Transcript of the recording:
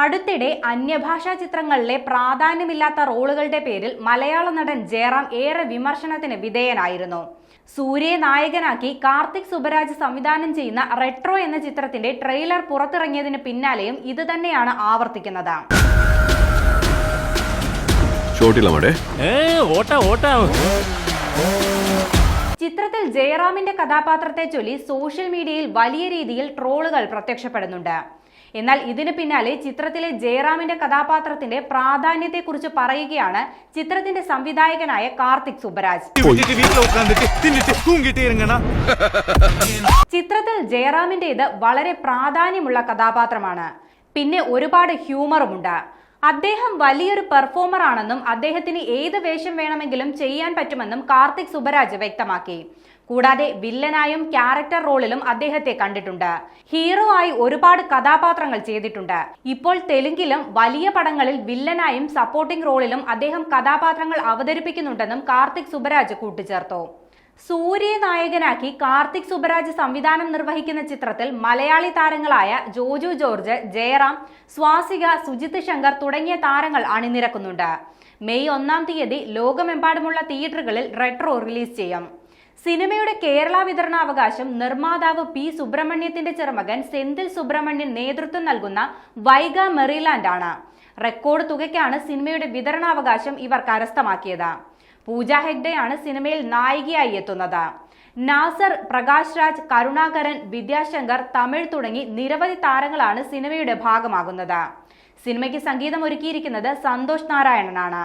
അടുത്തിടെ അന്യഭാഷാ ചിത്രങ്ങളിലെ പ്രാധാന്യമില്ലാത്ത റോളുകളുടെ പേരിൽ മലയാള നടൻ ജയറാം ഏറെ വിമർശനത്തിന് വിധേയനായിരുന്നു. സൂര്യയെ നായകനാക്കി കാർത്തിക് സുബരാജ് സംവിധാനം ചെയ്യുന്ന റെട്രോ എന്ന ചിത്രത്തിന്റെ ട്രെയിലർ പുറത്തിറങ്ങിയതിന് പിന്നാലെയും ഇത് തന്നെയാണ് ആവർത്തിക്കുന്നത്. ചിത്രത്തിൽ ജയറാമിന്റെ കഥാപാത്രത്തെ ചൊല്ലി സോഷ്യൽ മീഡിയയിൽ വലിയ രീതിയിൽ ട്രോളുകൾ പ്രത്യക്ഷപ്പെടുന്നുണ്ട്. എന്നാൽ ഇതിന് പിന്നാലെ ചിത്രത്തിലെ ജയറാമിന്റെ കഥാപാത്രത്തിന്റെ പ്രാധാന്യത്തെക്കുറിച്ച് പറയുകയാണ് ചിത്രത്തിന്റെ സംവിധായകനായ കാർത്തിക് സുബരാജ്. ചിത്രത്തിൽ ജയറാമിന്റേത് വളരെ പ്രാധാന്യമുള്ള കഥാപാത്രമാണ്. പിന്നെ ഒരുപാട് ഹ്യൂമറുമുണ്ട്. അദ്ദേഹം വലിയൊരു പെർഫോമർ ആണെന്നും അദ്ദേഹത്തിന് ഏത് വേഷം വേണമെങ്കിലും ചെയ്യാൻ പറ്റുമെന്നും കാർത്തിക് സുബരാജ് വ്യക്തമാക്കി. കൂടാതെ വില്ലനായും ക്യാരക്ടർ റോളിലും അദ്ദേഹത്തെ കണ്ടിട്ടുണ്ട്. ഹീറോ ആയി ഒരുപാട് കഥാപാത്രങ്ങൾ ചെയ്തിട്ടുണ്ട്. ഇപ്പോൾ തെലുങ്കിലും വലിയ പടങ്ങളിൽ വില്ലനായും സപ്പോർട്ടിംഗ് റോളിലും അദ്ദേഹം കഥാപാത്രങ്ങൾ അവതരിപ്പിക്കുന്നുണ്ടെന്നും കാർത്തിക് സുബരാജ് കൂട്ടിച്ചേർത്തു. സൂര്യയെ നായകനാക്കി കാർത്തിക് സുബരാജ് സംവിധാനം നിർവഹിക്കുന്ന ചിത്രത്തിൽ മലയാളി താരങ്ങളായ ജോജു ജോർജ്, ജയറാം, സ്വാസിക, സുജിത് ശങ്കർ തുടങ്ങിയ താരങ്ങൾ അണിനിരക്കുന്നുണ്ട്. മെയ് 1-ാം തീയതി ലോകമെമ്പാടുമുള്ള തിയേറ്ററുകളിൽ റെട്രോ റിലീസ് ചെയ്യും. സിനിമയുടെ കേരള വിതരണാവകാശം നിർമ്മാതാവ് പി സുബ്രഹ്മണ്യത്തിന്റെ ചെറുമകൻ സെന്തിൽ സുബ്രഹ്മണ്യൻ നേതൃത്വം നൽകുന്ന വൈഗ മെറിലാൻഡ് ആണ്. റെക്കോർഡ് തുകയ്ക്കാണ് സിനിമയുടെ വിതരണാവകാശം ഇവർ കരസ്ഥമാക്കിയത്. പൂജ ഹെഗ്ഡെയാണ് സിനിമയിൽ നായികയായി എത്തുന്നത്. നാസർ, പ്രകാശ് രാജ്, കരുണാകരൻ, വിദ്യാശങ്കർ, തമിഴ് തുടങ്ങി നിരവധി താരങ്ങളാണ് സിനിമയുടെ ഭാഗമാകുന്നത്. സിനിമയ്ക്ക് സംഗീതം ഒരുക്കിയിരിക്കുന്നത് സന്തോഷ് നാരായണനാണ്.